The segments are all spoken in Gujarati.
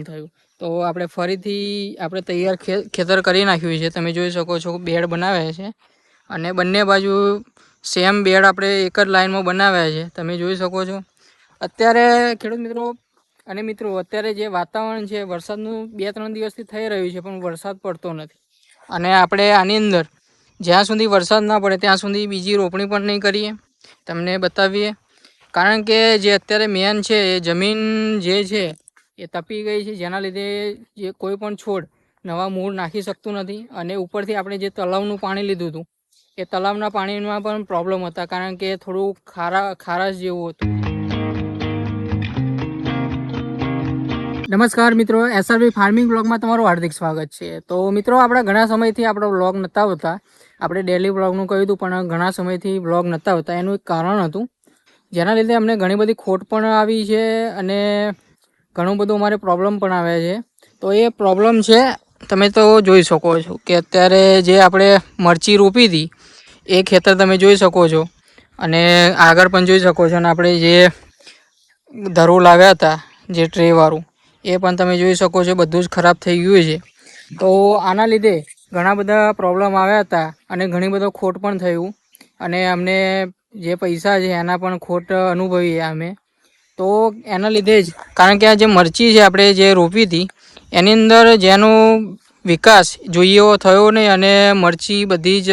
થયું તો આપણે ફરીથી આપણે તૈયાર ખેતર કરી નાખ્યું છે। તમે જોઈ શકો છો બેડ બનાવ્યા છે અને બંને બાજુ સેમ બેડ આપણે એક જ લાઈનમાં બનાવ્યા છે। તમે જોઈ શકો છો અત્યારે ખેડૂત મિત્રો અને મિત્રો અત્યારે જે વાતાવરણ છે વરસાદનું 2-3 દિવસથી થઈ રહ્યું છે પણ વરસાદ પડતો નથી અને આપણે આની અંદર જ્યાં સુધી વરસાદ ના પડે ત્યાં સુધી બીજી રોપણી પણ નહીં કરીએ, તમને બતાવીએ। કારણ કે જે અત્યારે મેન છે એ જમીન જે છે એ તપી ગઈ છે, જેના લીધે જે કોઈ પણ છોડ નવા મૂળ નાખી શકતું નથી અને ઉપરથી આપણે જે તળાવનું પાણી લીધું હતું એ તળાવના પાણીમાં પણ પ્રોબ્લેમ હતા, કારણ કે થોડું ખારાશ જેવું હતું। નમસ્કાર મિત્રો, SRB ફાર્મિંગ બ્લોગમાં તમારું હાર્દિક સ્વાગત છે। તો મિત્રો આપણે ઘણા સમયથી આપણો બ્લોગ નહોતા હોતા, આપણે ડેલી બ્લોગનું કહ્યું હતું પણ ઘણા સમયથી બ્લોગ નહોતા હોતા। એનું એક કારણ હતું જેના લીધે અમને ઘણી બધી ખોટ પણ આવી છે અને ઘણું બધું અમારે પ્રોબ્લેમ પણ આવ્યા છે। તો એ પ્રોબ્લેમ છે તમે તો જોઈ શકો છો કે અત્યારે જે આપણે મરચી રોપી હતી એ ખેતર તમે જોઈ શકો છો અને આગળ પણ જોઈ શકો છો અને આપણે જે ધરું લાવ્યા હતા જે ટ્રેવાળું એ પણ તમે જોઈ શકો છો બધું જ ખરાબ થઈ ગયું છે। તો આના લીધે ઘણા બધા પ્રોબ્લેમ આવ્યા હતા અને ઘણી બધો ખોટ પણ થયું અને અમને જે પૈસા છે એના પણ ખોટ અનુભવીએ અમે। તો એના લીધે જ કારણ કે આ જે મરચી છે આપણે જે રોપી હતી એની અંદર જેનો વિકાસ જોઈએ એવો થયો નહીં અને મરચી બધી જ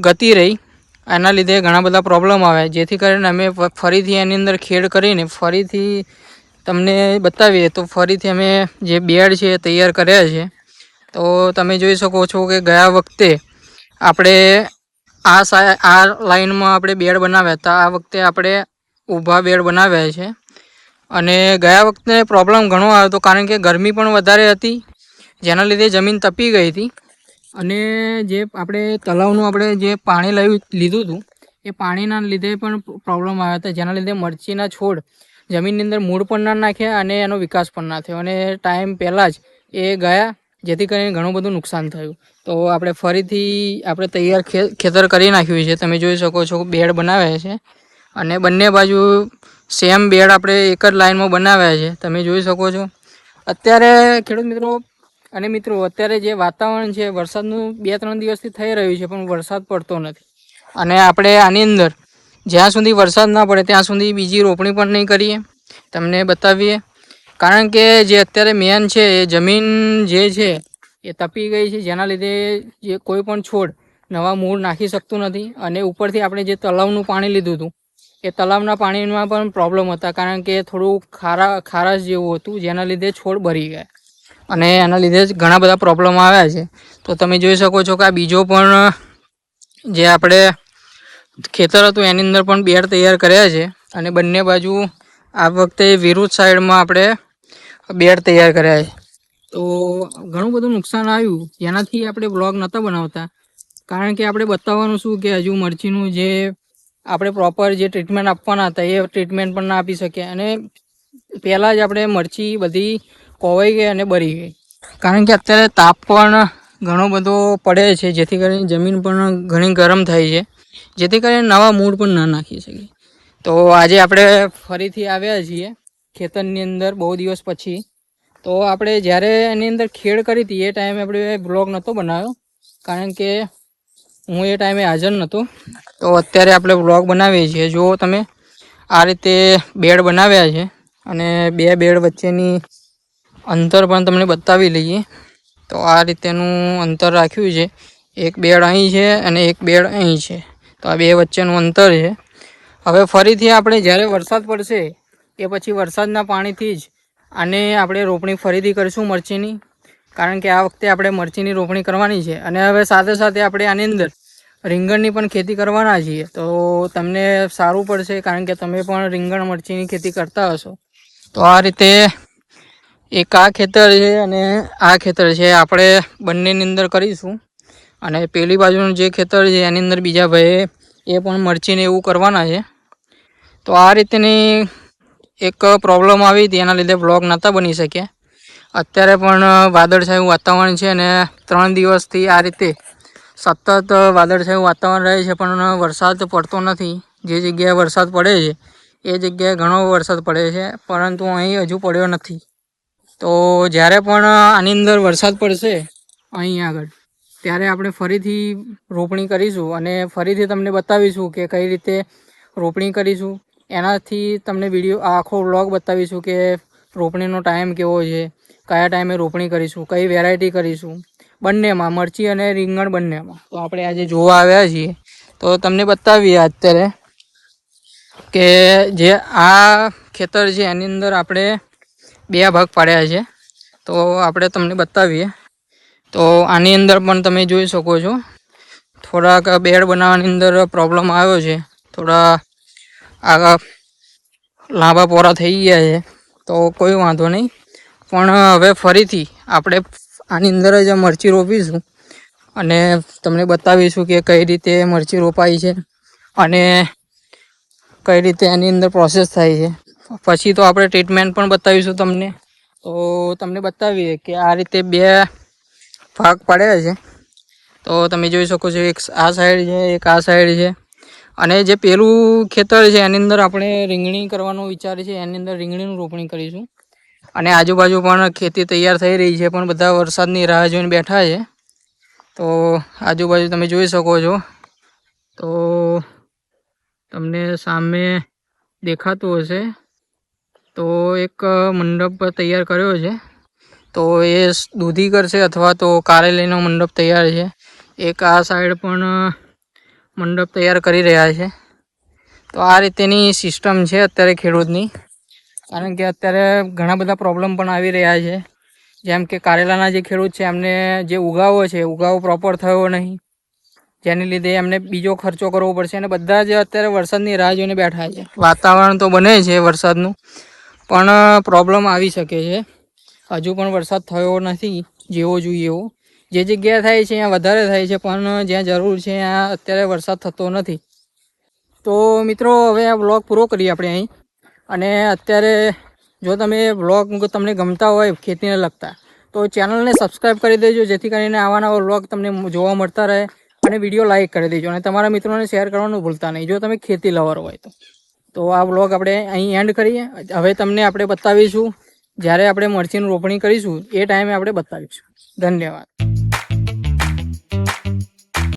ગતી રહી, એના લીધે ઘણા બધા પ્રોબ્લેમ આવ્યા, જેથી કરીને અમે ફરીથી એની અંદર ખેડ કરીને ફરીથી તમને બતાવીએ તો ફરીથી અમે જે બેડ છે એ તૈયાર કર્યા છે। તો તમે જોઈ શકો છો કે ગયા વખતે આપણે આ લાઈનમાં આપણે બેડ બનાવ્યા હતા, આ વખતે આપણે ઊભા બેડ બનાવ્યા છે અને ગયા વખતે પ્રોબ્લેમ ઘણો આવ્યો હતો કારણ કે ગરમી પણ વધારે હતી જેના લીધે જમીન તપી ગઈ હતી અને જે આપણે તળાવનું આપણે જે પાણી લીધું હતું એ પાણીના લીધે પણ પ્રોબ્લેમ આવ્યા હતા, જેના લીધે મરચીના છોડ જમીનની અંદર મૂળ પણ ના નાખ્યા અને એનો વિકાસ પણ ના થયો અને ટાઈમ પહેલાં જ એ ગયા, જેથી કરીને ઘણું બધું નુકસાન થયું। તો આપણે ફરીથી આપણે તૈયાર ખેતર કરી નાખ્યું છે। તમે જોઈ શકો છો બેડ બનાવ્યા છે અને બંને બાજુ સેમ બેડ આપણે એક જ લાઈનમાં બનાવ્યા છે। તમે જોઈ શકો છો અત્યારે ખેડૂત મિત્રો અને મિત્રો અત્યારે જે વાતાવરણ છે વરસાદનું 2-3 દિવસથી થઈ રહ્યું છે પણ વરસાદ પડતો નથી અને આપણે આની અંદર જ્યાં સુધી વરસાદ ના પડે ત્યાં સુધી બીજી રોપણી પણ નહીં કરીએ, તમને બતાવીએ। કારણ કે જે અત્યારે મેન છે એ જમીન જે છે એ તપી ગઈ છે, જેના લીધે જે કોઈ પણ છોડ નવા મૂળ નાખી શકતું નથી અને ઉપરથી આપણે જે તળાવનું પાણી લીધું હતું એ તળાવના પાણીમાં પણ પ્રોબ્લેમ હતા, કારણ કે થોડું ખારાશ જેવું હતું જેના લીધે છોડ બળી ગયા અને એના લીધે જ ઘણા બધા પ્રોબ્લેમ આવ્યા છે। તો તમે જોઈ શકો છો કે આ બીજો પણ જે આપણે ખેતર હતું એની અંદર પણ બેડ તૈયાર કર્યા છે અને બંને બાજુ આ વખતે વિરુદ્ધ સાઈડમાં આપણે બેડ તૈયાર કર્યા છે। તો ઘણું બધું નુકસાન આવ્યું જેનાથી આપણે બ્લોગ નહોતા બનાવતા, કારણ કે આપણે બતાવવાનું શું કે હજુ મરચીનું જે આપણે પ્રોપર જે ટ્રીટમેન્ટ આપવાના હતા એ ટ્રીટમેન્ટ પણ ના આપી શક્યા અને પહેલાં જ આપણે મરચી બધી કોવાઈ ગઈ અને બળી ગઈ, કારણ કે અત્યારે તાપ પણ ઘણો બધો પડે છે જેથી કરીને જમીન પણ ઘણી ગરમ થાય છે, જેથી કરીને નવા મૂળ પણ ના નાખી શકીએ। તો આજે આપણે ફરીથી આવ્યા છીએ ખેતરની અંદર બહુ દિવસ પછી। તો આપણે જ્યારે એની અંદર ખેડ કરી હતી એ ટાઈમે આપણે બ્લોગ નહોતો બનાવ્યો કારણ કે હું એ ટાઈમે હાજર નહોતો। તો અત્યારે આપણે બ્લોગ બનાવીએ છીએ। જો તમે આ રીતે બેડ બનાવ્યા છે અને બે બેડ વચ્ચેની અંતર પણ તમને બતાવી લઈએ। તો આ રીતેનું અંતર રાખ્યું છે, એક બેડ અહીં છે અને એક બેડ અહીં છે, તો આ બે વચ્ચેનું અંતર છે। હવે ફરીથી આપણે જ્યારે વરસાદ પડશે એ પછી વરસાદના પાણીથી જ આને આપણે રોપણી ફરીથી કરીશું મરચીની, કારણ કે આ વખતે આપણે મરચીની રોપણી કરવાની છે અને હવે સાથે સાથે આપણે આની અંદર રીંગણની પણ ખેતી કરવાના છીએ। તો તમને સારું પડશે કારણ કે તમે પણ રીંગણ મરચીની ખેતી કરતા હશો। તો આ રીતે એક આ ખેતર છે અને આ ખેતર છે આપણે બંનેની અંદર કરીશું અને પેલી બાજુનું જે ખેતર છે એની અંદર બીજા ભાઈએ એ પણ મરચીને એવું કરવાના છે। તો આ રીતની એક પ્રોબ્લેમ આવી હતી એના લીધે બ્લોગ નહોતા બની શક્યા। અત્યારે પણ વાદળછાયું વાતાવરણ છે અને 3 દિવસથી આ રીતે સતત વાદળછાયું વાતાવરણ રહે છે પણ વરસાદ પડતો નથી। જે જગ્યાએ વરસાદ પડે છે એ જગ્યાએ ઘણો વરસાદ પડે છે પરંતુ અહીં હજુ પડ્યો નથી। તો જ્યારે પણ આની અંદર વરસાદ પડશે અહીં આગળ, ત્યારે આપણે ફરીથી રોપણી કરીશું અને ફરીથી તમને બતાવીશું કે કઈ રીતે રોપણી કરીશું. એનાથી તમને વિડીયો આખો વ્લોગ બતાવીશું કે રોપણીનો ટાઈમ કેવો છે, કયા ટાઈમે રોપણી કરીશું, કઈ વેરાયટી કરીશું, બંનેમાં મરચી અને રીંગણ બંનેમાં. તો આપણે આજે જોવા આવ્યા છીએ તો તમને બતાવીએ અત્યારે કે જે આ ખેતર છે એની અંદર આપણે 2 ભાગ પાડ્યા છે. તો આપણે તમને બતાવીએ. તો આની અંદર પણ તમે જોઈ શકો છો થોડાક બેડ બનાવવાની અંદર પ્રોબ્લેમ આવ્યો છે, થોડા આગળ લાંબા પોરા થઈ ગયા છે. તો કોઈ વાંધો નહીં, પણ હવે ફરીથી આપણે આની અંદર જ મરચી રોપીશું અને તમને બતાવીશું કે કઈ રીતે મરચી રોપાય છે અને કઈ રીતે એની અંદર પ્રોસેસ થાય છે. પછી તો આપણે ટ્રીટમેન્ટ પણ બતાવીશું તમને. તો તમને બતાવીએ કે આ રીતે 2 ભાગ પાડ્યા છે. તો તમે જોઈ શકો છો, એક આ સાઈડ છે, એક આ સાઈડ છે. અને જે પેલું ખેતર છે એની અંદર આપણે રીંગણી કરવાનો વિચાર છે, એની અંદર રીંગણીનું રોપણી કરીશું. અને આજુબાજુ પણ ખેતી તૈયાર થઈ રહી છે, પણ બધા વરસાદની રાહ જોઈને બેઠા છે. તો આજુબાજુ તમે જોઈ શકો છો. તો તમને સામે દેખાતું હશે તો એક મંડપ તૈયાર કર્યો છે. તો એ દૂધી કરશે અથવા તો કારેલીનો મંડપ તૈયાર છે. એક આ સાઈડ પણ મંડપ તૈયાર કરી રહ્યા છે. તો આ રીતેની સિસ્ટમ છે અત્યારે ખેડૂતની, કારણ કે અત્યારે ઘણા બધા પ્રોબ્લેમ પણ આવી રહ્યા છે. જેમ કે કારેલાના જે ખેડૂત છે એમને જે ઉગાવો છે, ઉગાવો પ્રોપર થયો નહીં, જેને લીધે એમને બીજો ખર્ચો કરવો પડશે. અને બધા જ અત્યારે વરસાદની રાહ જોઈને બેઠા છે. વાતાવરણ તો બને છે વરસાદનું, પણ પ્રોબ્લેમ આવી શકે છે. હજુ પણ વરસાદ થયો નથી જેવો જોઈએ એવો. જે જગ્યાએ થાય છે ત્યાં વધારે થાય છે, પણ જ્યાં જરૂર છે ત્યાં અત્યારે વરસાદ થતો નથી. તો મિત્રો હવે આ વ્લોગ પૂરો કરીએ આપણે અહીં. અને અત્યારે જો તમે વ્લોગ તમને ગમતા હોય ખેતીને લગતા, તો ચેનલને સબસ્ક્રાઈબ કરી દેજો, જેથી કરીને આવા નવા વ્લોગ તમને જોવા મળતા રહે. અને વિડીયો લાઇક કરી દેજો અને તમારા મિત્રોને શેર કરવાનું ભૂલતા નહીં જો તમે ખેતી લવર હોય તો. તો આ વ્લોગ આપણે અહીં એન્ડ કરીએ. હવે તમને આપણે બતાવીશું જ્યારે આપણે મરચીનું રોપણી કરીશું એ ટાઈમે આપણે બતાવીશું. ધન્યવાદ.